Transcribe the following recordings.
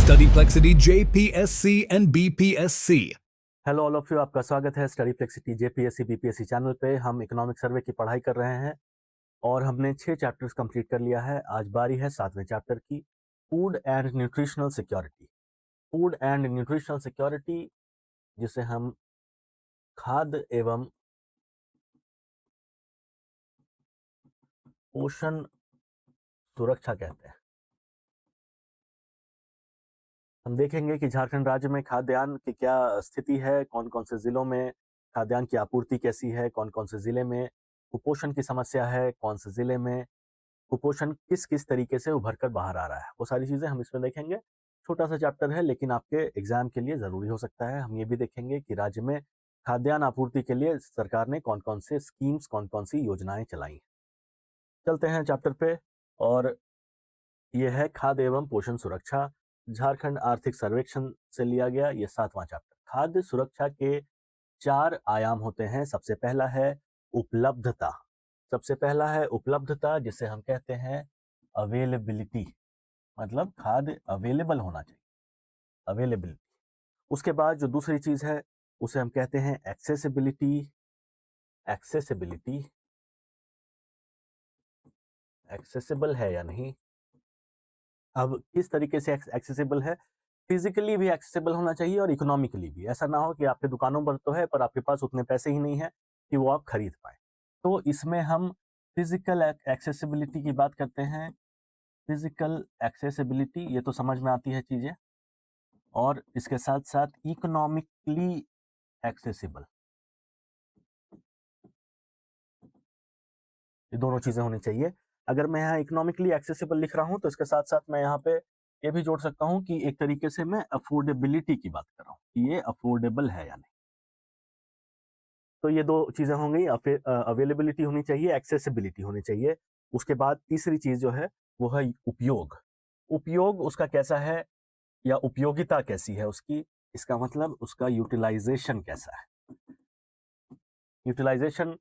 Study Plexity JPSC and BPSC. Hello all of you, आपका स्वागत है स्टडी फ्लेक्सिटी जेपीएससी बीपीएससी चैनल पे। हम इकोनॉमिक सर्वे की पढ़ाई कर रहे हैं और हमने 6 चैप्टर्स कंप्लीट कर लिया है। आज बारी है 7वें चैप्टर की, food and nutritional security. Food and nutritional security, जिसे हम खाद्य एवं पोषण सुरक्षा कहते हैं। हम देखेंगे कि झारखंड राज्य में खाद्यान्न की क्या स्थिति है, कौन कौन से जिलों में खाद्यान्न की आपूर्ति कैसी है, कौन कौन से जिले में कुपोषण की समस्या है, कौन से जिले में कुपोषण किस किस तरीके से उभर कर बाहर आ रहा है। वो सारी चीजें हम इसमें देखेंगे। छोटा सा चैप्टर है लेकिन आपके एग्जाम के लिए जरूरी हो सकता है। हम ये भी देखेंगे कि राज्य में खाद्यान्न आपूर्ति के लिए सरकार ने कौन कौन से स्कीम्स, कौन कौन सी योजनाएं चलाई। चलते हैं चैप्टर पे, और यह है खाद्य एवं पोषण सुरक्षा, झारखंड आर्थिक सर्वेक्षण से लिया गया ये 7वां चैप्टर। खाद्य सुरक्षा के 4 आयाम होते हैं। सबसे पहला है उपलब्धता। जिसे हम कहते हैं अवेलेबिलिटी, मतलब खाद्य अवेलेबल होना चाहिए, अवेलेबिलिटी। उसके बाद जो दूसरी चीज है उसे हम कहते हैं एक्सेसिबिलिटी। एक्सेसिबल है या नहीं। अब किस तरीके से एक्सेसिबल है? फिजिकली भी एक्सेसिबल होना चाहिए और इकोनॉमिकली भी। ऐसा ना हो कि आपके दुकानों पर तो है पर आपके पास उतने पैसे ही नहीं है कि वो आप खरीद पाए। तो इसमें हम फिजिकल एक्सेसिबिलिटी की बात करते हैं। फिजिकल एक्सेसिबिलिटी, ये तो समझ में आती है चीजें, और इसके साथ साथ इकोनॉमिकली एक्सेसिबल, ये दोनों चीजें होनी चाहिए। अगर मैं यहाँ इकोनॉमिकली एक्सेसिबल लिख रहा हूँ तो इसके साथ साथ मैं यहाँ पे ये भी जोड़ सकता हूँ कि एक तरीके से मैं अफोर्डेबिलिटी की बात कर रहा हूँ कि ये अफोर्डेबल है या नहीं। तो ये 2 चीजें हो गई, अवेलेबिलिटी होनी चाहिए, एक्सेसिबिलिटी होनी चाहिए। उसके बाद तीसरी चीज जो है वो है उपयोग। उपयोग उसका कैसा है या उपयोगिता कैसी है उसकी, इसका मतलब उसका यूटिलाइजेशन कैसा है। यूटिलाइजेशन,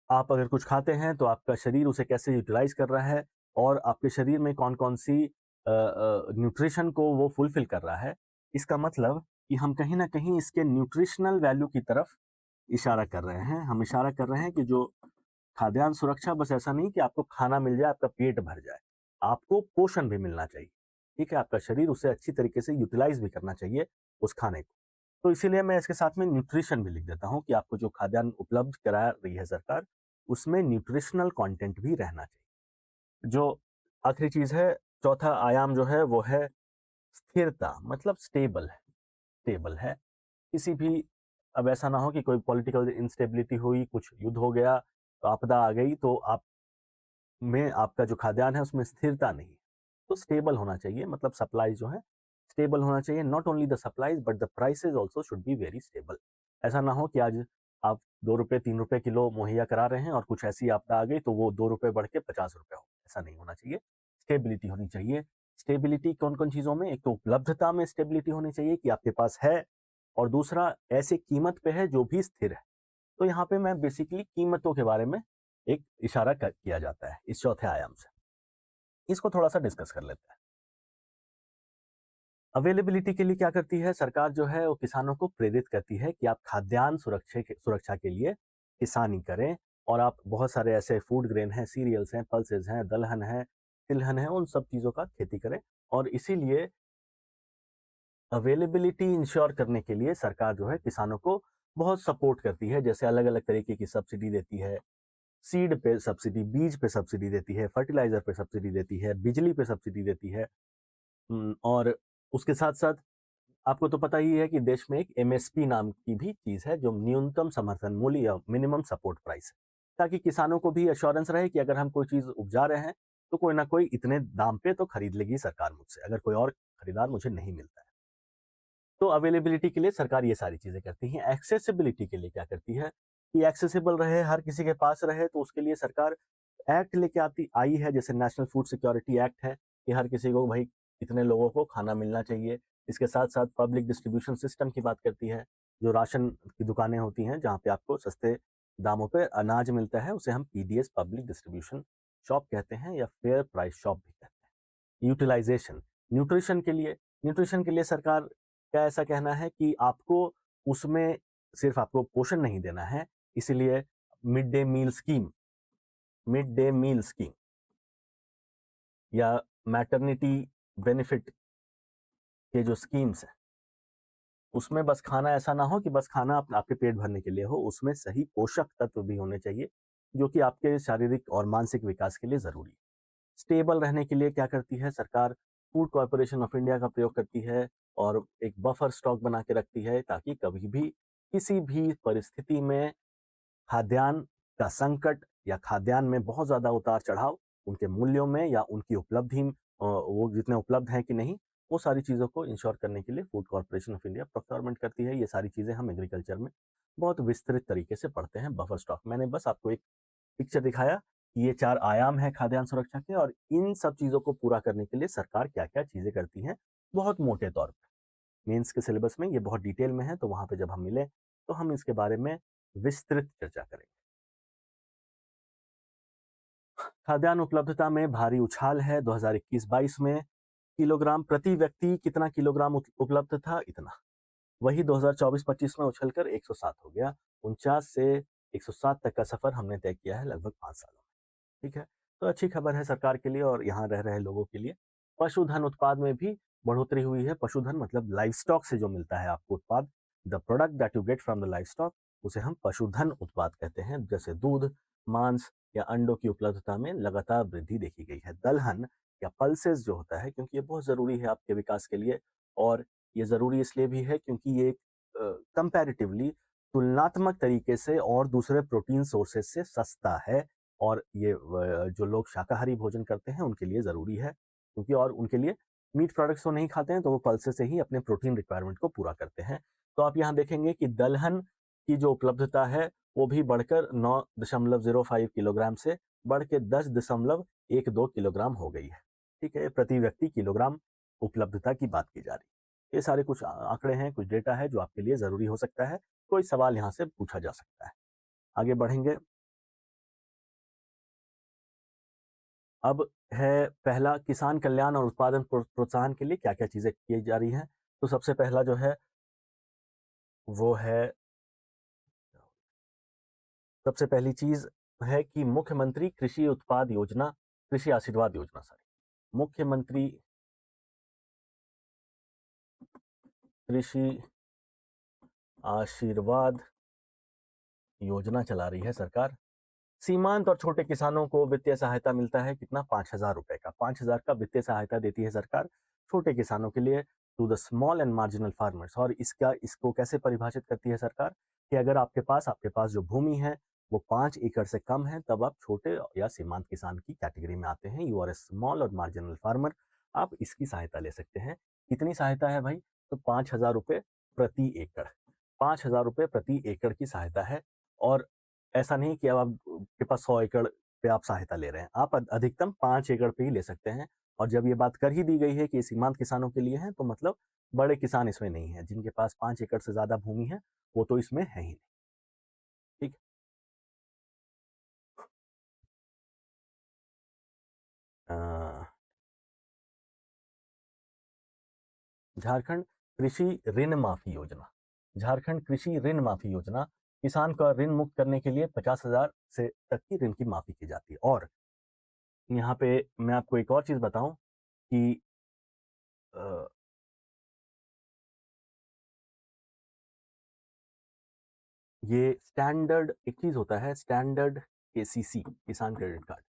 आप अगर कुछ खाते हैं तो आपका शरीर उसे कैसे यूटिलाइज कर रहा है और आपके शरीर में कौन कौन सी न्यूट्रिशन को वो फुलफिल कर रहा है। इसका मतलब कि हम कहीं ना कहीं इसके न्यूट्रिशनल वैल्यू की तरफ इशारा कर रहे हैं। हम इशारा कर रहे हैं कि जो खाद्यान्न सुरक्षा बस ऐसा नहीं कि आपको खाना मिल जाए, आपका पेट भर जाए, आपको पोषण भी मिलना चाहिए। ठीक है, आपका शरीर उसे अच्छी तरीके से यूटिलाइज भी करना चाहिए उस खाने को। तो इसीलिए मैं इसके साथ में न्यूट्रिशन भी लिख देता हूँ कि आपको जो खाद्यान्न उपलब्ध करा रही है सरकार, उसमें न्यूट्रिशनल कंटेंट भी रहना चाहिए। जो आखिरी चीज है, चौथा आयाम जो है वो है स्थिरता, मतलब स्टेबल है किसी भी। अब ऐसा ना हो कि कोई पॉलिटिकल इंस्टेबिलिटी हुई, कुछ युद्ध हो गया, तो आपदा आ गई, तो आप में आपका जो खाद्यान्न है उसमें स्थिरता नहीं है। तो स्टेबल होना चाहिए, मतलब सप्लाई जो है स्टेबल होना चाहिए। Not only the supplies but the prices also should be very stable. ऐसा ना हो कि आज आप 2 रुपये 3 रुपये किलो मुहैया करा रहे हैं और कुछ ऐसी आपदा आ गई तो वो 2 रुपये बढ़ के 50 रुपये हो। ऐसा नहीं होना चाहिए, स्टेबिलिटी होनी चाहिए। स्टेबिलिटी कौन कौन चीज़ों में? एक तो उपलब्धता में स्टेबिलिटी होनी चाहिए कि आपके पास है, और दूसरा ऐसे कीमत पे है जो भी स्थिर है। तो यहाँ पे मैं बेसिकली कीमतों के बारे में एक इशारा किया जाता है इस चौथे आयाम से। इसको थोड़ा सा डिस्कस कर लेते हैं। अवेलेबिलिटी के लिए क्या करती है सरकार? जो है वो किसानों को प्रेरित करती है कि आप खाद्यान्न सुरक्षा के लिए किसानी करें, और आप बहुत सारे ऐसे फूड ग्रेन हैं, सीरियल्स हैं, पल्सेज हैं, दलहन है, तिलहन है, उन सब चीज़ों का खेती करें। और इसीलिए अवेलेबिलिटी इंश्योर करने के लिए सरकार जो है किसानों को बहुत सपोर्ट करती है। जैसे अलग अलग तरीके की सब्सिडी देती है, सीड पे सब्सिडी, बीज पे सब्सिडी देती है, फर्टिलाइजर पे सब्सिडी देती है, बिजली पे सब्सिडी देती है। और उसके साथ साथ आपको तो पता ही है कि देश में एक एमएसपी नाम की भी चीज है, जो न्यूनतम समर्थन मूल्य या मिनिमम सपोर्ट प्राइस है, ताकि किसानों को भी एश्योरेंस रहे कि अगर हम कोई चीज उपजा रहे हैं तो कोई ना कोई इतने दाम पे तो खरीद लेगी सरकार मुझसे, अगर कोई और खरीदार मुझे नहीं मिलता है। तो अवेलेबिलिटी के लिए सरकार ये सारी चीजें करती है। एक्सेसिबिलिटी के लिए क्या करती है कि एक्सेसिबल रहे, हर किसी के पास रहे, तो उसके लिए सरकार एक्ट लेके आती आई है। जैसे नेशनल फूड सिक्योरिटी एक्ट है कि हर किसी को भाई इतने लोगों को खाना मिलना चाहिए। इसके साथ साथ पब्लिक डिस्ट्रीब्यूशन सिस्टम की बात करती है। जो राशन की दुकानें होती हैं जहाँ पे आपको सस्ते दामों पे अनाज मिलता है, उसे हम पीडीएस, पब्लिक डिस्ट्रीब्यूशन शॉप कहते हैं, या फेयर प्राइस शॉप भी कहते हैं। यूटिलाइजेशन, न्यूट्रिशन के लिए न्यूट्रिशन के लिए सरकार का ऐसा कहना है कि आपको उसमें सिर्फ आपको पोषण नहीं देना है, इसीलिए mid day meal scheme, mid day meal scheme या मैटरनिटी बेनिफिट के जो स्कीम्स हैं, उसमें बस खाना ऐसा ना हो कि बस खाना आपके पेट भरने के लिए हो, उसमें सही पोषक तत्व भी होने चाहिए, जो कि आपके शारीरिक और मानसिक विकास के लिए ज़रूरी है। स्टेबल रहने के लिए क्या करती है सरकार? फूड कॉर्पोरेशन ऑफ इंडिया का प्रयोग करती है और एक बफर स्टॉक बना के रखती है, ताकि कभी भी किसी भी परिस्थिति में खाद्यान्न का संकट या खाद्यान्न में बहुत ज़्यादा उतार-चढ़ाव, उनके मूल्यों में या उनकी उपलब्धि वो जितने उपलब्ध हैं कि नहीं, वो सारी चीज़ों को इंश्योर करने के लिए food corporation of India procurement करती है। ये सारी चीज़ें हम एग्रीकल्चर में बहुत विस्तृत तरीके से पढ़ते हैं, बफर स्टॉक। मैंने बस आपको एक पिक्चर दिखाया कि ये 4 आयाम हैं खाद्यान्न सुरक्षा के, और इन सब चीज़ों को पूरा करने के लिए सरकार क्या-क्या चीज़ें करती हैं, बहुत मोटे तौर पे। मेंस के सिलेबस में ये बहुत डिटेल में है, तो वहाँ पे जब हम मिलें, तो हम इसके बारे में विस्तृत चर्चा करेंगे। खाद्यान्न उपलब्धता में भारी उछाल है 2021-22 में। किलोग्राम प्रति व्यक्ति कितना किलोग्राम उपलब्ध था? इतना। वही 2024-25 में उछलकर 107 हो गया। 49 से 107 तक का सफर हमने तय किया है लगभग 5 सालों में। ठीक है? तो अच्छी खबर है सरकार के लिए और यहाँ रह रहे लोगों के लिए। पशुधन उत्पाद में भी बढ़ोतरी हुई है। पशुधन मतलब लाइवस्टॉक से जो मिलता है आपको उत्पाद, the product that you get from the livestock, उसे हम पशुधन उत्पाद कहते हैं। जैसे दूध, मांस या अंडों की उपलब्धता में लगातार वृद्धि देखी गई है। दलहन या पल्सेस जो होता है, क्योंकि ये बहुत ज़रूरी है आपके विकास के लिए, और ये ज़रूरी इसलिए भी है क्योंकि ये कंपैरेटिवली तुलनात्मक तरीके से और दूसरे प्रोटीन सोर्सेज से सस्ता है, और ये जो लोग शाकाहारी भोजन करते हैं उनके लिए ज़रूरी है, क्योंकि और उनके लिए मीट प्रोडक्ट्स तो नहीं खाते हैं, तो वो पल्सेस से ही अपने प्रोटीन रिक्वायरमेंट को पूरा करते हैं। तो आप यहाँ देखेंगे कि दलहन की जो उपलब्धता है वो भी बढ़कर 9.05 किलोग्राम से बढ़ के 10.12 किलोग्राम हो गई है। ठीक है? प्रति व्यक्ति किलोग्राम उपलब्धता की बात की जा रही है। ये सारे कुछ आंकड़े हैं, कुछ डेटा है जो आपके लिए ज़रूरी हो सकता है। कोई सवाल यहाँ से पूछा जा सकता है। आगे बढ़ेंगे। अब है पहला, किसान कल्याण और उत्पादन प्रोत्साहन के लिए क्या-क्या चीज़ें की जा रही हैं। तो सबसे पहला जो है वो है, सबसे पहली चीज़ है कि मुख्यमंत्री कृषि उत्पाद योजना, कृषि आशीर्वाद योजना सॉरी, मुख्यमंत्री कृषि आशीर्वाद योजना चला रही है सरकार। सीमांत और छोटे किसानों को वित्तीय सहायता मिलता है कितना? 5,000 रुपए का। 5,000 का वित्तीय सहायता देती है सरकार छोटे किसानों के लिए, to the small and marginal farmers. और इसको कैसे परिभाषित करती है सरकार कि अगर आपके पास जो भूमि है वो 5 एकड़ से कम है, तब आप छोटे या सीमांत किसान की कैटेगरी में आते हैं। यू आर ए स्मॉल और मार्जिनल फार्मर, आप इसकी सहायता ले सकते हैं। कितनी सहायता है भाई? तो 5,000 रुपये प्रति एकड़, 5,000 रुपये प्रति एकड़ की सहायता है। और ऐसा नहीं कि अब आपके पास 100 एकड़ पे आप सहायता ले रहे हैं, आप अधिकतम 5 एकड़ पे ही ले सकते हैं। और जब ये बात कर ही दी गई है कि सीमांत किसानों के लिए है, तो मतलब बड़े किसान इसमें नहीं है। जिनके पास 5 एकड़ से ज़्यादा भूमि है, वो तो इसमें है ही नहीं। ठीक है? झारखंड कृषि ऋण माफी योजना, झारखंड कृषि ऋण माफी योजना, किसान का ऋण मुक्त करने के लिए 50,000 से तक की ऋण की माफी की जाती है। और यहाँ पे मैं आपको एक और चीज़ बताऊं कि अ, ये स्टैंडर्ड एक चीज़ होता है, स्टैंडर्ड केसीसी, किसान क्रेडिट कार्ड।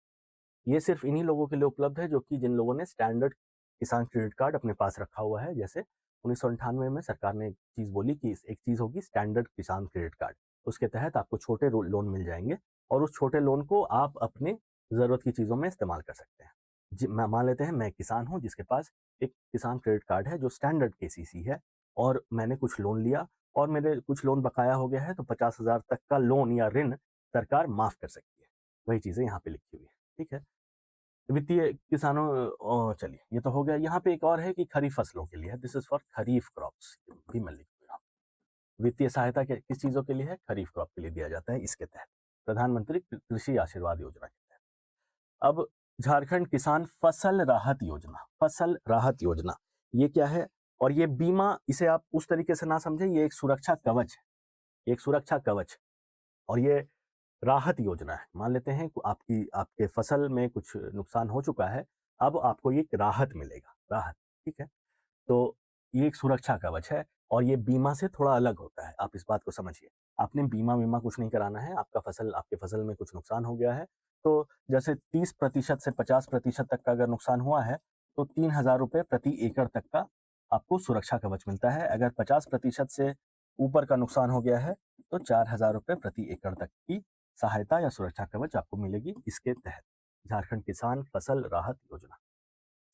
ये सिर्फ इन्हीं लोगों के लिए उपलब्ध है जो कि जिन लोगों ने स्टैंडर्ड किसान क्रेडिट कार्ड अपने पास रखा हुआ है। जैसे 1998 में सरकार ने एक चीज़ बोली कि एक चीज़ होगी स्टैंडर्ड किसान क्रेडिट कार्ड, उसके तहत आपको छोटे लोन मिल जाएंगे, और उस छोटे लोन को आप अपने ज़रूरत की चीज़ों में इस्तेमाल कर सकते हैं। मान लेते हैं मैं किसान हूँ जिसके पास एक किसान क्रेडिट कार्ड है जो स्टैंडर्ड केसीसी है, और मैंने कुछ लोन लिया और मेरे कुछ लोन बकाया हो गया है, तो 50,000 तक का लोन या ऋण सरकार माफ़ कर सकती है। वही चीज़ें यहाँ पे लिखी हुई है। ठीक है? वित्तीय किसानों चलिए ये तो हो गया। यहाँ पे एक और है कि खरीफ फसलों के लिए है, this is for kharif crops, भी मैं लिख दूंगा। वित्तीय सहायता किस चीजों के लिए है? खरीफ क्रॉप के लिए दिया जाता है इसके तहत, प्रधानमंत्री कृषि आशीर्वाद योजना के तहत। अब झारखंड किसान फसल राहत योजना, फसल राहत योजना ये क्या है? और ये बीमा, इसे आप उस तरीके से ना समझें, ये एक सुरक्षा कवच है, एक सुरक्षा कवच। और ये राहत योजना है। मान लेते हैं आपके फसल में कुछ नुकसान हो चुका है, अब आपको ये राहत मिलेगा, राहत, ठीक है? तो ये एक सुरक्षा कवच है और ये बीमा से थोड़ा अलग होता है, आप इस बात को समझिए। आपने बीमा-वीमा कुछ नहीं कराना है, आपके फसल में कुछ नुकसान हो गया है, तो जैसे 30% से 50% तक का अगर नुकसान हुआ है, तो 3,000 रुपए प्रति एकड़ तक का आपको सुरक्षा कवच मिलता है। अगर 50% से ऊपर का नुकसान हो गया है, तो 4,000 रुपए प्रति एकड़ तक की सहायता या सुरक्षा कवच आपको मिलेगी इसके तहत। झारखंड किसान फसल राहत योजना।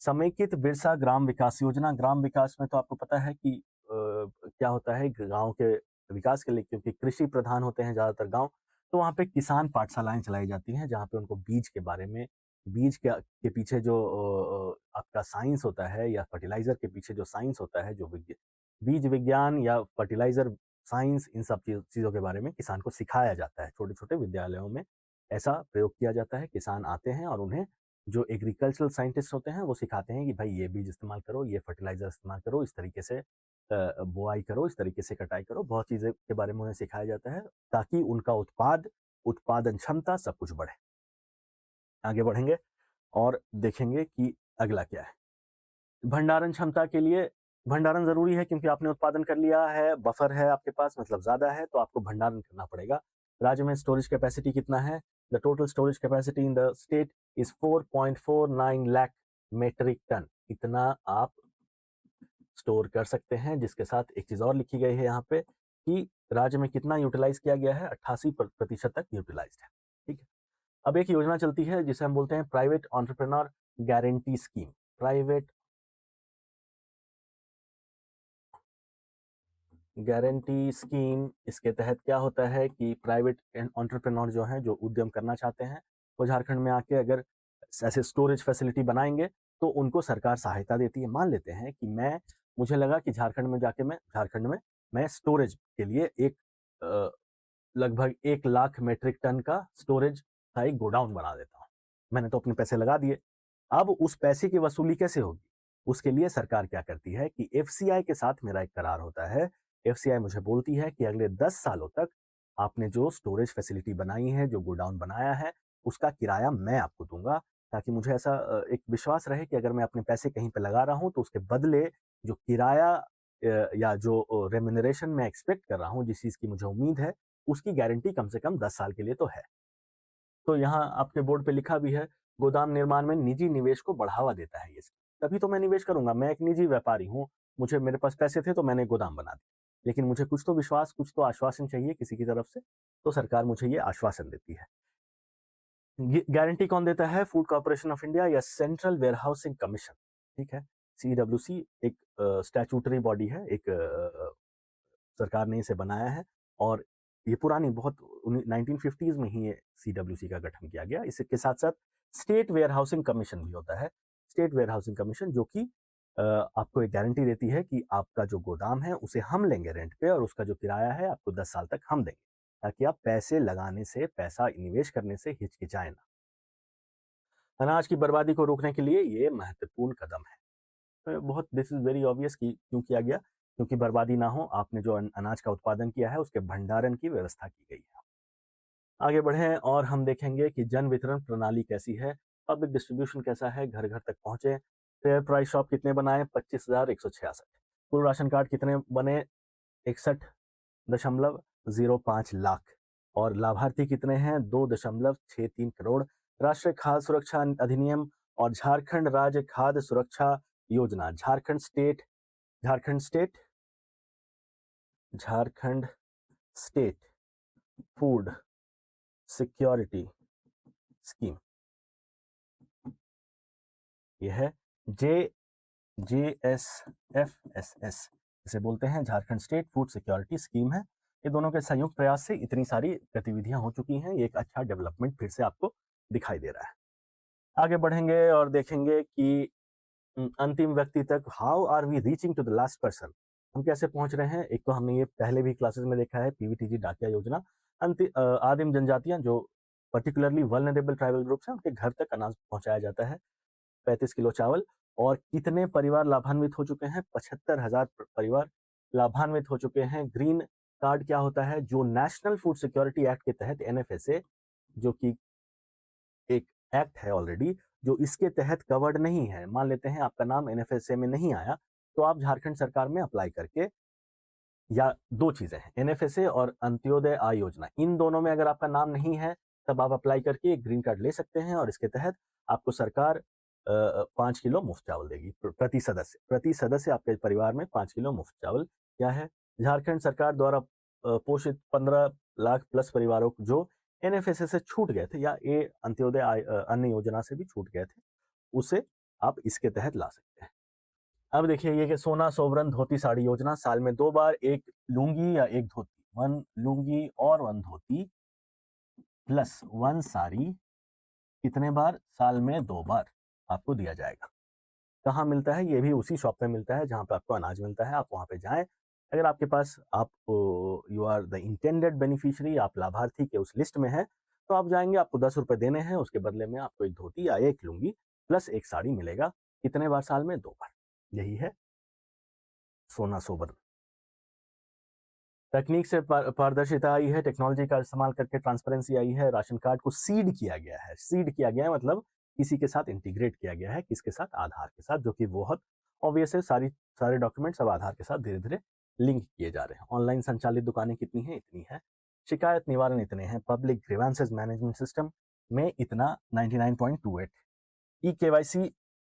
समेकित बिरसा ग्राम विकास योजना, ग्राम विकास में तो आपको पता है कि क्या होता है, गाँव के विकास के लिए, क्योंकि कृषि प्रधान होते हैं ज़्यादातर गाँव, तो वहाँ पे किसान पाठशालाएँ चलाई जाती हैं, जहाँ पे उनको बीज के बारे में, बीज के पीछे जो आपका साइंस होता है, या फर्टिलाइज़र के पीछे जो साइंस होता है, जो बीज विज्ञान या फर्टिलाइज़र साइंस, इन सब चीज़ों के बारे में किसान को सिखाया जाता है। छोटे-छोटे विद्यालयों में ऐसा प्रयोग किया जाता है, किसान आते हैं और उन्हें जो एग्रीकल्चरल साइंटिस्ट होते हैं वो सिखाते हैं कि भाई ये बीज इस्तेमाल करो, ये फर्टिलाइज़र इस्तेमाल करो, इस तरीके से बुआई करो, इस तरीके से कटाई करो, बहुत चीज़ें के बारे में उन्हें सिखाया जाता है, ताकि उनका उत्पादन क्षमता सब कुछ बढ़े। आगे बढ़ेंगे और देखेंगे कि अगला क्या है। भंडारण क्षमता के लिए, भंडारण ज़रूरी है क्योंकि आपने उत्पादन कर लिया है, बफर है आपके पास, मतलब ज़्यादा है, तो आपको भंडारण करना पड़ेगा। राज्य में स्टोरेज कैपेसिटी कितना है? The total storage capacity in the state is 4.49 lakh metric ton. इतना आप स्टोर कर सकते हैं, जिसके साथ एक चीज़ और लिखी गई है यहाँ पे कि राज्य में कितना यूटिलाइज़ किया गया है, 88% तक यूटिलाइज़्ड है, ठीक है? अब एक योजना चलती है जिसे हम बोलते हैं private entrepreneur guarantee scheme. Private guarantee scheme, इसके तहत क्या होता है कि प्राइवेट एंटरप्रेन्योर जो हैं, जो उद्यम करना चाहते हैं, वो झारखंड में आके अगर ऐसे स्टोरेज फैसिलिटी बनाएंगे, तो उनको सरकार सहायता देती है। मान लेते हैं कि मुझे लगा कि झारखंड में मैं स्टोरेज के लिए एक लगभग 1 लाख मीट्रिक टन का स्टोरेज का एक गोडाउन बना देता हूँ। मैंने तो अपने पैसे लगा दिए। अब उस पैसे की वसूली कैसे होगी? उसके लिए सरकार क्या करती है कि एफसीआई के साथ मेरा एक करार होता है। एफसीआई मुझे बोलती है कि अगले 10 सालों तक आपने जो स्टोरेज फैसिलिटी बनाई है, जो गोडाउन बनाया है, उसका किराया मैं आपको दूँगा, ताकि मुझे ऐसा एक विश्वास रहे कि अगर मैं अपने पैसे कहीं पे लगा रहा हूँ, तो उसके बदले जो किराया या जो रेम्यूनरेशन मैं एक्सपेक्ट कर रहा हूँ, जिस चीज़ की मुझे उम्मीद है, उसकी गारंटी कम से कम 10 साल के लिए तो है। तो यहाँ आपके बोर्ड पे लिखा भी है, गोदाम निर्माण में निजी निवेश को बढ़ावा देता है ये स्कीम। तभी तो मैं निवेश करूँगा, मैं एक निजी व्यापारी हूँ, मेरे पास पैसे थे तो मैंने गोदाम बना दिया। लेकिन मुझे कुछ तो विश्वास, कुछ तो आश्वासन चाहिए किसी की तरफ से, तो सरकार मुझे ये आश्वासन देती है। ये गारंटी कौन देता है? फूड कॉर्पोरेशन ऑफ इंडिया या सेंट्रल वेयरहाउसिंग कमीशन, ठीक है? सीडब्ल्यूसी एक स्टैट्यूटरी बॉडी है, एक सरकार ने इसे बनाया है और ये पुरानी बहुत 1950s में ही ये सीडब्ल्यूसी का गठन किया गया। इसके साथ-साथ स्टेट वेयरहाउसिंग कमीशन भी होता है। स्टेट वेयरहाउसिंग कमीशन जो कि आपको एक गारंटी देती है कि आपका जो गोदाम है उसे हम लेंगे रेंट पे और उसका जो किराया है आपको 10 साल तक हम देंगे, ताकि आप पैसे लगाने से, पैसा निवेश करने से हिचकिचाएँ ना। अनाज की बर्बादी को रोकने के लिए ये महत्वपूर्ण कदम है। बहुत दिस इज़ वेरी ऑब्वियस कि क्यों किया गया? क्योंकि बर्बादी ना हो, आपने जो अनाज का उत्पादन किया है, उसके भंडारण की व्यवस्था की गई है। आगे बढ़ें और हम देखेंगे कि जन वितरण प्रणाली कैसी है, पब्लिक डिस्ट्रीब्यूशन कैसा है, घर-घर तक पहुँचे। फेयर प्राइस शॉप कितने बनाए? 25,166। कुल राशन कार्ड कितने बने? 61.05 लाख। और लाभार्थी कितने हैं? 2.63 करोड़। राष्ट्रीय खाद्य सुरक्षा अधिनियम और झारखंड राज्य खाद्य सुरक्षा योजना, Jharkhand state Jharkhand state food security scheme, यह है JSFSS, इसे बोलते हैं Jharkhand state food security scheme है। ये दोनों के संयुक्त प्रयास से इतनी सारी गतिविधियां हो चुकी हैं, ये एक अच्छा डेवलपमेंट फिर से आपको दिखाई दे रहा है। आगे बढ़ेंगे और देखेंगे कि अंतिम व्यक्ति तक, how are we reaching to the last person, हम कैसे पहुंच रहे हैं? एक तो हमने ये पहले भी क्लासेस में देखा है, पीवीटीजी डाकिया योजना। आदिम जनजातियां जो पर्टिकुलरली वल्नरेबल ट्राइबल ग्रुप्स हैं, उनके घर तक अनाज पहुंचाया जाता है। 35 किलो चावल और कितने परिवार लाभान्वित हो चुके हैं? 75,000 परिवार लाभान्वित हो चुके हैं। ग्रीन कार्ड क्या होता है? जो नेशनल फूड सिक्योरिटी एक्ट के तहत एनएफएसए, जो कि एक एक्ट है ऑलरेडी, जो इसके तहत कवर्ड नहीं है। मान लेते हैं आपका नाम एनएफएसए में नहीं आया, तो आप झारखंड सरकार में अप्लाई करके, या दो चीजें हैं, एनएफएसए और अंत्योदय आय योजना, इन दोनों में अगर आपका नाम नहीं है तब आप अप्लाई करके एक ग्रीन कार्ड ले सकते हैं और इसके तहत आपको सरकार 5 किलो मुफ्त चावल देगी प्रति सदस्य आपके परिवार में 5 किलो मुफ्त चावल। क्या है? झारखंड सरकार द्वारा पोषित 15 लाख प्लस परिवारों को जो एनएफएसए से छूट गए थे या ये अंत्योदय अन्न योजना से भी छूट गए थे, उसे आप इसके तहत ला सकते हैं। अब देखिए ये कि सोना सोवरन धोती साड़ी योजना, साल में 2 बार एक लुंगी या एक धोती, 1 लुंगी और 1 धोती प्लस 1 साड़ी, कितने बार? साल में 2 बार आपको दिया जाएगा। कहाँ मिलता है? ये भी उसी शॉप पे मिलता है जहाँ पे आपको अनाज मिलता है। आप वहाँ पे जाएँ। अगर आपके पास आप you are the intended beneficiary, आप लाभार्थी के उस लिस्ट में हैं, तो आप जाएँगे, आपको ₹10 देने हैं, उसके बदले में आपको 1 धोती या 1 लुंगी प्लस 1 साड़ी मिलेगा। कितने बार? साल में 2 बार। यही है सोना सोवरन। तकनीक से पारदर्शिता आई है, टेक्नोलॉजी का इस्तेमाल करके ट्रांसपेरेंसी आई है, राशन कार्ड को सीड किया गया है। सीड किया गया है मतलब किसी के साथ इंटीग्रेट किया गया है, किसके साथ? आधार के साथ, जो कि बहुत ऑब्वियस है। सारे डॉक्यूमेंट्स अब आधार के साथ धीरे-धीरे लिंक किए जा रहे हैं। ऑनलाइन संचालित दुकानें कितनी हैं? इतनी है। शिकायत निवारण इतने हैं। पब्लिक ग्रीवेंसेस मैनेजमेंट सिस्टम में इतना 99.28। ई-केवाईसी,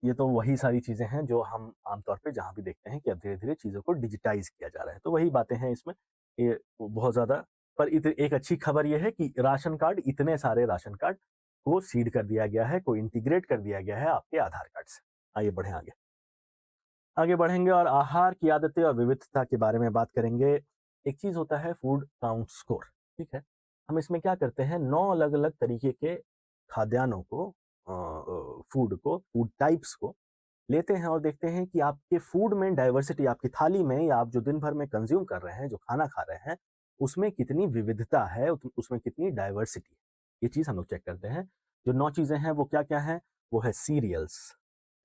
ये तो वही सारी चीज़ें हैं जो हम आमतौर पे जहाँ भी देखते हैं कि अब धीरे-धीरे चीज़ों को डिजिटाइज़ किया जा रहा है। तो वही बातें हैं इसमें, ये बहुत ज़्यादा। पर एक अच्छी खबर ये है कि राशन कार्ड, इतने सारे राशन कार्ड को सीड कर दिया गया है, को इंटीग्रेट कर दिया गया है आपके आधार कार्ड से। आइए बढ़ें आगे। आगे बढ़ेंगे और आहार की आदतें और विविधता के बारे में बात करेंगे। एक चीज़ होता है फूड काउंट स्कोर, ठीक है? हम इसमें क्या करते हैं, 9 अलग-अलग तरीके के खाद्यान्नों को, फूड टाइप्स को लेते हैं और देखते हैं कि आपके फूड में डाइवर्सिटी, आपकी थाली में या आप जो दिन भर में कंज्यूम कर रहे हैं, जो खाना खा रहे हैं, उसमें कितनी विविधता है, उसमें कितनी डाइवर्सिटी है। ये चीज़ हम लोग चेक करते हैं। जो 9 चीज़ें हैं वो क्या-क्या हैं? वो है सीरियल्स,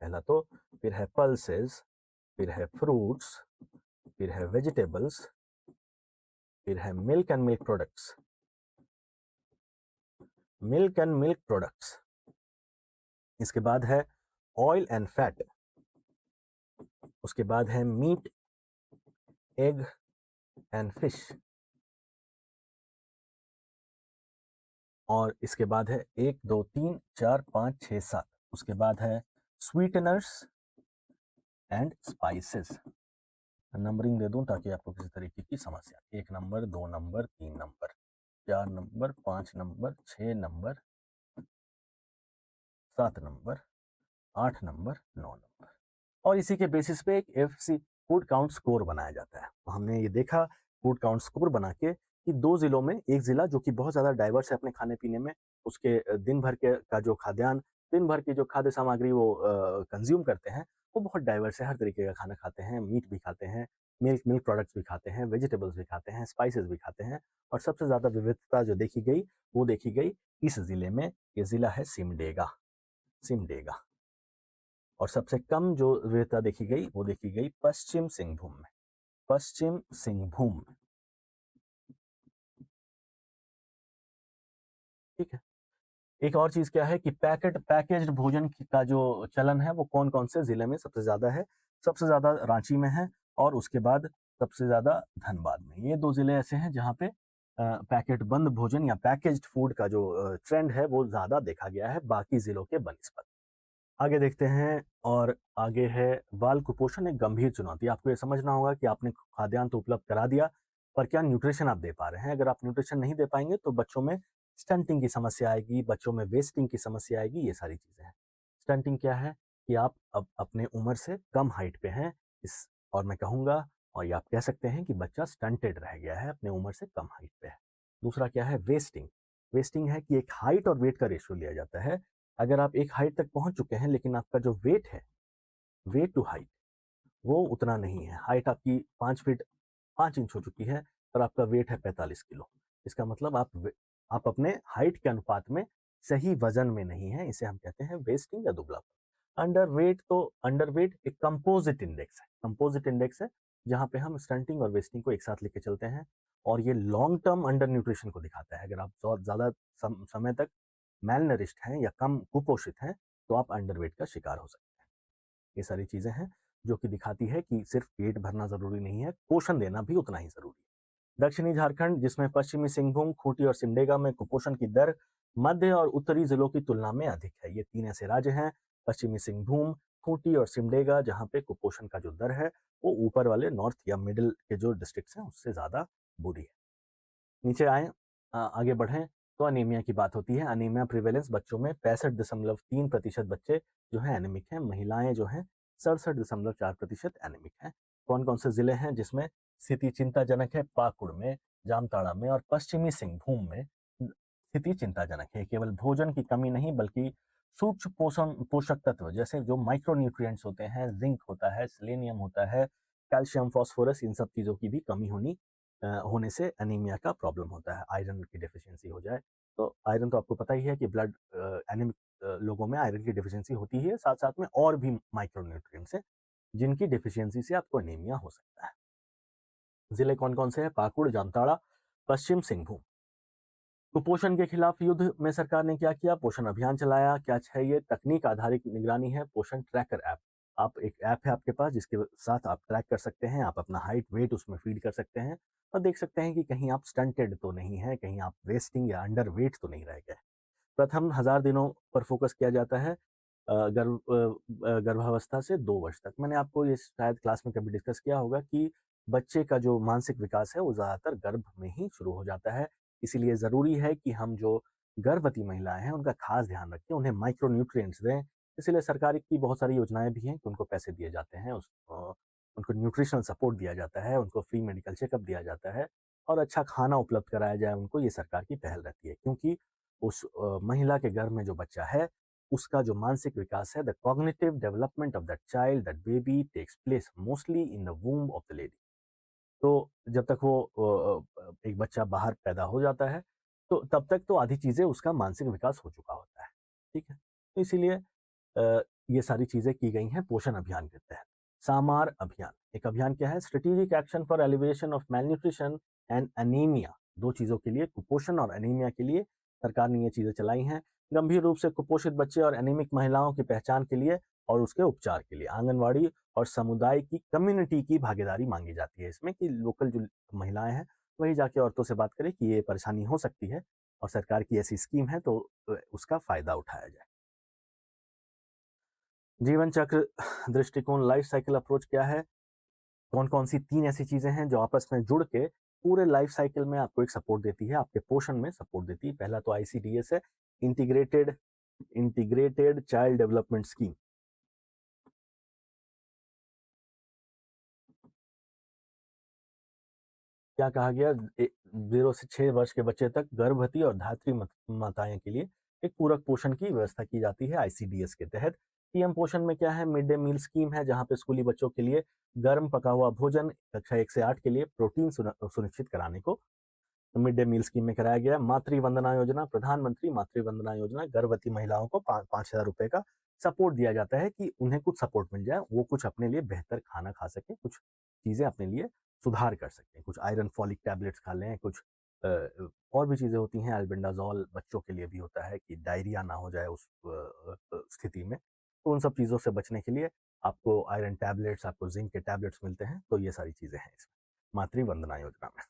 पहला तो, फिर है पल्सेस, फिर है फ्रूट्स, फिर है वेजिटेबल्स, फिर है मिल्क एंड मिल्क प्रोडक्ट्स। इसके बाद है ऑयल एंड फैट। उसके बाद है मीट, एग एंड फिश। और इसके बाद है 1, 2, 3, 4, 5, 6, 7। उसके बाद है स्वीटनर्स एंड स्पाइसेस। नंबरिंग दे दूं ताकि आपको किसी तरीके की समस्या। 1 number, 2 number, 3 number, 4 number, 5 number, 6 number, 7 number, 8 number, 9 number. और इसी के बेसिस पे एक एफसी फूड काउंट स्कोर बनाया जाता है। तो हमने ये देखा फूड काउंट स्कोर बना के कि 2 जिलों में, एक जिला जो कि बहुत ज़्यादा डाइवर्स है अपने खाने-पीने में, उसके दिन भर के का जो खाद्यान्न, दिन भर की जो खाद्य सामग्री वो कंज़्यूम करते हैं, वो बहुत डाइवर्स है, हर तरीके का खाना खाते हैं, मीट भी खाते हैं, मिल्क प्रोडक्ट्स भी खाते हैं, वेजिटेबल्स भी खाते हैं, स्पाइसेस भी खाते हैं। और सबसे ज़्यादा विविधता जो देखी गई, वो देखी गई इस ज़िले में। ये ज़िला है सिमडेगा। और सबसे कम जो विविधता देखी गई, वो देखी गई पश्चिम सिंहभूम में। ठीक है। एक और चीज क्या है कि पैकेज्ड भोजन का जो चलन है वो कौन कौन से जिले में सबसे ज्यादा है? सबसे ज्यादा रांची में है और उसके बाद सबसे ज्यादा धनबाद में। ये 2 जिले ऐसे हैं जहाँ पे पैकेट बंद भोजन या पैकेज्ड फूड का जो ट्रेंड है वो ज्यादा देखा गया है बाकी जिलों के बनिस्बत। आगे देखते हैं और आगे है बाल कुपोषण एक गंभीर चुनौती। आपको ये समझना होगा कि आपने खाद्यान्न तो उपलब्ध करा दिया, पर क्या न्यूट्रिशन आप दे पा रहे हैं? अगर आप न्यूट्रिशन नहीं दे पाएंगे तो बच्चों में स्टंटिंग की समस्या आएगी, बच्चों में वेस्टिंग की समस्या आएगी, ये सारी चीज़ें हैं। स्टंटिंग क्या है कि आप अब अपने उम्र से कम हाइट पे हैं, इस और मैं कहूँगा, और ये आप कह सकते हैं कि बच्चा स्टंटेड रह गया है, अपने उम्र से कम हाइट पे है। दूसरा क्या है? वेस्टिंग। वेस्टिंग है कि एक हाइट और वेट का रेशियो लिया जाता है। अगर आप एक हाइट तक पहुंच चुके हैं लेकिन आपका जो वेट है, वेट टू हाइट, वो उतना नहीं है। हाइट आपकी 5 फीट 5 इंच हो चुकी है पर आपका वेट है 45 किलो। इसका मतलब आप अपने हाइट के अनुपात में सही वजन में नहीं है। इसे हम कहते हैं वेस्टिंग या दुबलापन। अंडरवेट एक कंपोजिट इंडेक्स है जहां पे हम स्टंटिंग और वेस्टिंग को एक साथ लेके चलते हैं, और ये लॉन्ग टर्म अंडर न्यूट्रिशन को दिखाता है। अगर आप बहुत ज़्यादा समय तक मैल नरिश्ड हैं या कम कुपोषित हैं तो आप अंडरवेट का शिकार हो सकते हैं। ये सारी चीज़ें हैं जो कि दिखाती है कि सिर्फ पेट भरना ज़रूरी नहीं है, पोषण देना भी उतना ही ज़रूरी है। दक्षिणी झारखंड, जिसमें पश्चिमी सिंहभूम, खूंटी और सिमडेगा में कुपोषण की दर मध्य और उत्तरी जिलों की तुलना में अधिक है। ये 3 ऐसे राज्य हैं, पश्चिमी सिंहभूम, खूंटी और सिमडेगा, जहाँ पे कुपोषण का जो दर है वो ऊपर वाले नॉर्थ या मिडिल के जो डिस्ट्रिक्ट्स हैं उससे ज़्यादा बुरी है। नीचे आएँ, आगे बढ़ें तो अनीमिया की बात होती है। अनीमिया प्रिवेलेंस बच्चों में 65.3% बच्चे जो हैं एनीमिक हैं, महिलाएं जो हैं 67.4% एनीमिक हैं। कौन-कौन से ज़िले हैं जिसमें स्थिति चिंताजनक है? पाकुड़ में, जामताड़ा में और पश्चिमी सिंहभूम में स्थिति चिंताजनक है। केवल भोजन की कमी नहीं बल्कि सूक्ष्म पोषक तत्व जैसे जो माइक्रो न्यूट्रिएंट्स होते हैं, जिंक होता है, सेलेनियम होता है, कैल्शियम, फास्फोरस, इन सब चीज़ों की भी कमी होने से एनीमिया का प्रॉब्लम होता है। आयरन की डेफिशिएंसी हो जाए तो आयरन तो आपको पता ही है कि ब्लड एनीमिक लोगों में आयरन की डेफिशिएंसी होती है, साथ साथ में और भी माइक्रो न्यूट्रिएंट्स हैं जिनकी डेफिशिएंसी से आपको एनीमिया हो सकता है। जिले कौन कौन से हैं? पाकुड़, जामताड़ा, पश्चिम सिंहभूम। कुपोषण के खिलाफ युद्ध में सरकार ने क्या किया? पोषण अभियान चलाया। क्या है ये? तकनीक आधारित निगरानी है, पोषण ट्रैकर ऐप। आप एक ऐप है आपके पास जिसके साथ आप ट्रैक कर सकते हैं, आप अपना हाइट वेट उसमें फीड कर सकते हैं और देख सकते हैं कि कहीं आप स्टंटेड तो नहीं है, कहीं आप वेस्टिंग या अंडर वेट तो नहीं रह गए। प्रथम 1000 दिनों पर फोकस किया जाता है, गर्भावस्था से 2 वर्ष तक। मैंने आपको ये शायद क्लास में कभी डिस्कस किया होगा कि बच्चे का जो मानसिक विकास है वो ज़्यादातर गर्भ में ही शुरू हो जाता है। इसीलिए ज़रूरी है कि हम जो गर्भवती महिलाएं हैं उनका खास ध्यान रखें, उन्हें माइक्रो न्यूट्रिएंट्स दें। इसीलिए सरकार की बहुत सारी योजनाएं भी हैं कि उनको पैसे दिए जाते हैं, उनको न्यूट्रिशनल सपोर्ट दिया जाता है, उनको फ्री मेडिकल चेकअप दिया जाता है और अच्छा खाना उपलब्ध कराया जाए उनको। ये सरकार की पहल रहती है क्योंकि उस महिला के गर्भ में जो बच्चा है उसका जो मानसिक विकास है, the cognitive development of that child, that baby takes place mostly in the womb of the lady. तो जब तक वो एक बच्चा बाहर पैदा हो जाता है तो तब तक तो आधी चीज़ें उसका मानसिक विकास हो चुका होता है, ठीक है? तो इसीलिए ये सारी चीज़ें की गई हैं पोषण अभियान के तहत। सामार अभियान, एक अभियान क्या है? Strategic action for alleviation of malnutrition and anaemia. 2 चीज़ों के लिए, कुपोषण और एनीमिया के लिए सरकार ने ये चीज़ें चलाई हैं। गंभीर रूप से कुपोषित बच्चे और एनीमिक महिलाओं की पहचान के लिए और उसके उपचार के लिए आंगनवाड़ी और समुदाय की कम्युनिटी की भागीदारी मांगी जाती है इसमें कि लोकल जो महिलाएं हैं वही जाके औरतों से बात करें कि ये परेशानी हो सकती है और सरकार की ऐसी स्कीम है तो उसका फायदा उठाया जाए। जीवन चक्र दृष्टिकोण, लाइफ साइकिल अप्रोच क्या है? कौन कौन सी 3 ऐसी चीजें हैं जो आपस में जुड़ के पूरे लाइफ साइकिल में आपको एक सपोर्ट देती है, आपके पोषण में सपोर्ट देती है? पहला तो आईसीडीएस है, integrated integrated child development scheme. क्या कहा गया? 0 से 6 वर्ष के बच्चे तक गर्भवती और धात्री माताएं के लिए एक पूरक पोषण की व्यवस्था की जाती है आईसीडीएस के तहत। पीएम पोषण में क्या है? मिड डे मील स्कीम है जहां पे स्कूली बच्चों के लिए गर्म पका हुआ भोजन कक्षा 1 से 8 के लिए प्रोटीन सुनिश्चित कराने को मिड डे मील स्कीम में कराया गया। मातृ वंदना योजना, प्रधानमंत्री मातृ वंदना योजना, गर्भवती महिलाओं को 5,000 रुपए का सपोर्ट दिया जाता है कि उन्हें कुछ सपोर्ट मिल जाए, वो कुछ अपने लिए बेहतर खाना खा सके, कुछ चीज़ें अपने लिए सुधार कर सकें, कुछ आयरन फॉलिक टैबलेट्स खा लें, कुछ और भी चीज़ें होती हैं। एल्बेंडाजोल बच्चों के लिए भी होता है कि डायरिया ना हो जाए उस स्थिति में। तो उन सब चीज़ों से बचने के लिए आपको आयरन टैबलेट्स, आपको जिंक के टैबलेट्स मिलते हैं। तो ये सारी चीज़ें हैं इसमें मातृ वंदना योजना में।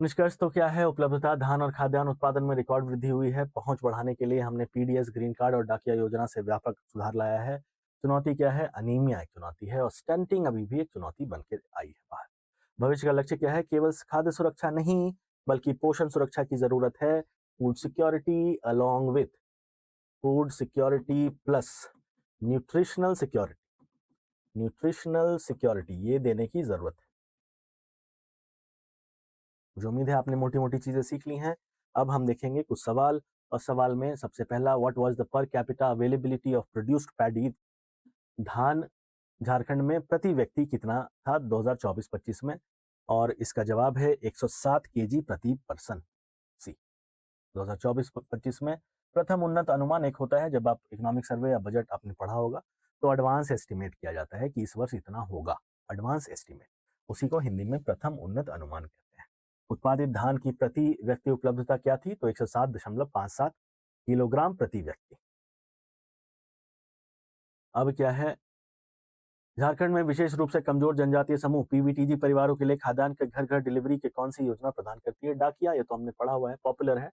निष्कर्ष तो क्या है? उपलब्धता, धान और खाद्यान्न उत्पादन में रिकॉर्ड वृद्धि हुई है। पहुंच बढ़ाने के लिए हमने पीडीएस, ग्रीन कार्ड और डाकिया योजना से व्यापक सुधार लाया है। चुनौती क्या है? अनीमिया एक चुनौती है और स्टंटिंग अभी भी एक चुनौती बन के आई है बाहर। भविष्य का लक्ष्य क्या है? केवल खाद्य सुरक्षा नहीं बल्कि पोषण सुरक्षा की जरूरत है। Food security along with food security plus nutritional security ये देने की जरूरत है। मुझे उम्मीद है आपने मोटी मोटी चीजें सीख ली हैं। अब हम देखेंगे कुछ सवाल, और सवाल में सबसे पहला, what was the per capita availability of produced paddy धान झारखंड में प्रति व्यक्ति कितना था 2024-25 में? और इसका जवाब है 107 केजी प्रति पर्सन। सी 2024-25 में प्रथम उन्नत अनुमान एक होता है जब आप इकोनॉमिक सर्वे या बजट आपने पढ़ा होगा तो एडवांस एस्टिमेट किया जाता है कि इस वर्ष इतना होगा, एडवांस एस्टिमेट, उसी को हिंदी में प्रथम उन्नत अनुमान कहते हैं। उत्पादित धान की प्रति व्यक्ति उपलब्धता क्या थी? तो 107.57 किलोग्राम प्रति व्यक्ति। अब क्या है, झारखंड में विशेष रूप से कमजोर जनजातीय समूह पीवीटीजी परिवारों के लिए खाद्यान्न के घर घर डिलीवरी की कौन सी योजना प्रदान करती है? डाकिया, ये तो हमने पढ़ा हुआ है, पॉपुलर है,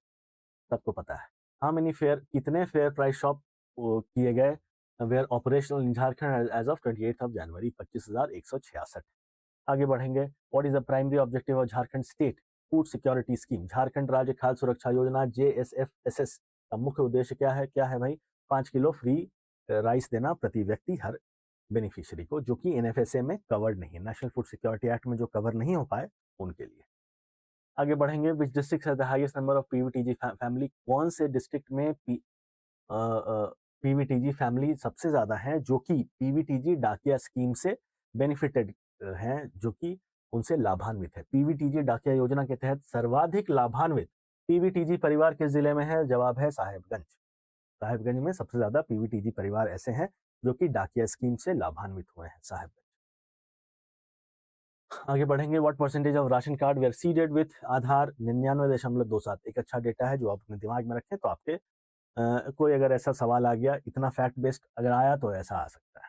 सबको पता है। हाउ मेनी फेयर, कितने फेयर प्राइस शॉप किए गए were operational in Jharkhand as of 28 January? 25,166। आगे बढ़ेंगे, what is the primary objective of Jharkhand state food security scheme? Jharkhand राज्य खाद्य सुरक्षा योजना JSFSS का मुख्य उद्देश्य क्या है? क्या है भाई? 5 किलो फ्री राइस देना प्रति व्यक्ति हर बेनिफिशियरी को, जो कि NFSA में कवर्ड नहीं है, नेशनल फूड सिक्योरिटी एक्ट में जो कवर नहीं हो पाए उनके लिए। आगे बढ़ेंगे, which district has the highest number of PVTG family? कौन से डिस्ट्रिक्ट में पीवीटीजी फैमिली सबसे ज्यादा है जो कि पीवीटीजी डाकिया स्कीम से बेनिफिटेड हैं, जो कि उनसे लाभान्वित है? पीवीटीजी डाकिया योजना के तहत सर्वाधिक लाभान्वित पीवीटीजी परिवार किस जिले में है? जवाब है साहेबगंज। साहेबगंज में सबसे ज्यादा पीवीटीजी परिवार ऐसे हैं जो कि डाकिया स्कीम से लाभान्वित हुए हैं, साहेबगंज। आगे बढ़ेंगे, what percentage of ration card were seeded with Aadhaar? 99.27। एक अच्छा डेटा है जो आप अपने दिमाग में रखें तो आपके कोई अगर ऐसा सवाल आ गया, इतना फैक्ट बेस्ड अगर आया तो ऐसा आ सकता है।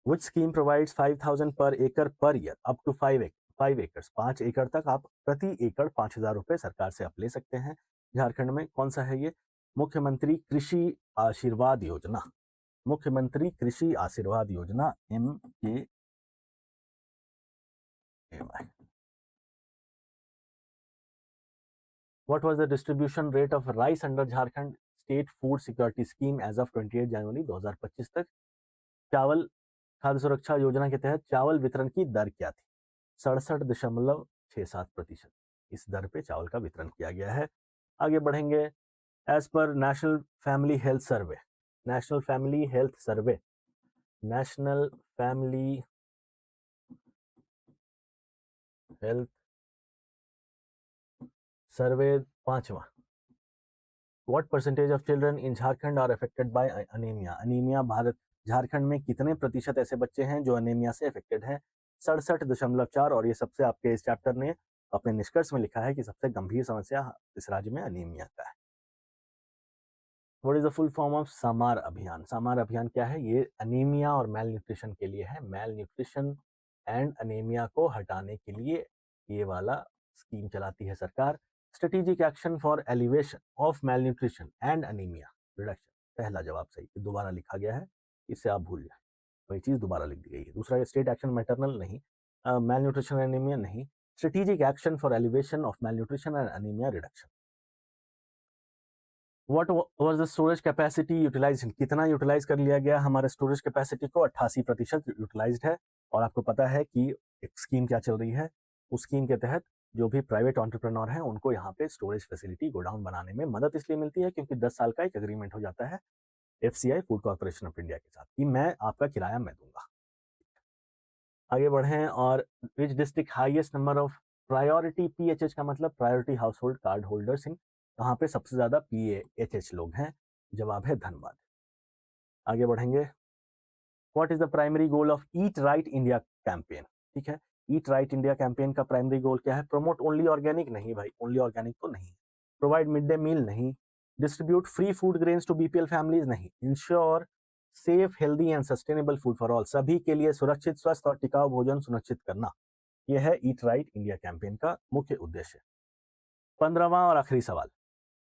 विच स्कीम प्रोवाइड्स 5,000 पर एकड़ पर ईयर अप टू 5 एकड़? 5 एकड़ तक आप प्रति एकड़ 5,000 रुपए सरकार से आप ले सकते हैं। झारखंड में कौन सा है ये? मुख्यमंत्री कृषि आशीर्वाद योजना। मुख्यमंत्री कृषि आशीर्वाद योजना, MKAY। What was the distribution rate of rice under Jharkhand State Food Security Scheme as of 28 जनवरी 2025 तक? चावल खाद्य सुरक्षा योजना के तहत चावल वितरण की दर क्या थी? 67.67%। इस दर पे चावल का वितरण किया गया है। आगे बढ़ेंगे, as per national family health survey, national family health survey, national family health survey 5वां, what percentage of children in Jharkhand are affected by anaemia? Anaemia Bharat Jharkhand में कितने प्रतिशत ऐसे बच्चे हैं जो अनीमिया से अफेक्टेड हैं? 67.4। और ये सबसे आपके इस चैप्टर ने अपने निष्कर्ष में लिखा है कि सबसे गंभीर समस्या इस राज्य में अनीमिया का है। What is the full form of सामार अभियान? सामार अभियान क्या है? ये अनीमिया और मेल न्यूट्रिशन के लिए है। मेल न्यूट्रिशन एंड अनीमिया को हटाने के लिए ये वाला स्कीम चलाती है सरकार। Strategic action for elevation of male nutrition and anaemia reduction, पहला जवाब सही, दोबारा लिखा गया है, इससे आप भूल जाए, वही चीज दोबारा लिख दी गई है। दूसरा, स्टेट एक्शन मैटरनल नहीं, मेल न्यूट्रिशन एंड अनीमिया नहीं, strategic action for elevation of male nutrition and anaemia reduction. What was the storage capacity utilized? कितना यूटिलाइज कर लिया गया हमारे स्टोरेज कैपेसिटी को? 88% यूटिलाइज्ड है। और आपको पता है कि एक स्कीम क्या चल रही है, उस स्कीम के तहत जो भी प्राइवेट एंटरप्रेन्योर हैं उनको यहाँ पे स्टोरेज फैसिलिटी गोडाउन बनाने में मदद इसलिए मिलती है क्योंकि 10 साल का एक एग्रीमेंट हो जाता है FCI food corporation of India के साथ कि मैं आपका किराया मैं दूंगा। आगे बढ़ें, और which district highest number of priority PHH का मतलब priority house hold card holders in? कहाँ पे सबसे ज्यादा PHH लोग हैं? जवाब है धनबाद। आगे बढ़ेंगे, what is the primary goal of eat right India campaign? ठीक है, ईट राइट इंडिया कैंपेन का प्राइमरी गोल क्या है? Promote only organic? नहीं भाई, ओनली ऑर्गेनिक तो नहीं। Provide mid day meal? नहीं। Distribute free food grains to BPL families? नहीं। Ensure safe healthy and sustainable food for all, सभी के लिए सुरक्षित स्वस्थ और टिकाऊ भोजन सुनिश्चित करना, यह है ईट राइट इंडिया कैंपेन का मुख्य उद्देश्य। 15वां और आखिरी सवाल,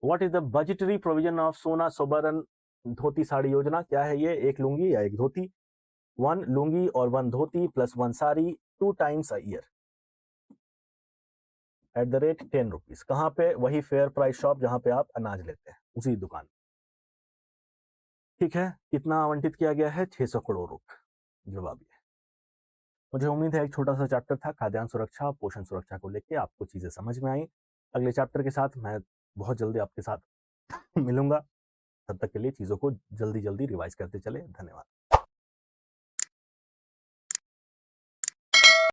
what is the budgetary provision of सोना सोबरन धोती साड़ी योजना? क्या है ये? एक लुंगी या एक धोती? 1 लुंगी और 1 dhoti plus 1 sari 2 times a year at the rate 10 rupees. कहाँ पे? वही फेयर प्राइस शॉप जहां पे आप अनाज लेते हैं, उसी दुकान। ठीक है, कितना आवंटित किया गया है? 600 करोड़ रुपए। जवाब ये। मुझे उम्मीद है एक छोटा सा चैप्टर था खाद्यान्न सुरक्षा पोषण सुरक्षा को लेके आपको चीजें समझ में आई। अगले चैप्टर के साथ मैं बहुत जल्दी आपके साथ मिलूंगा। तब तक के लिए चीजों को जल्दी जल्दी रिवाइज करते चले। धन्यवाद।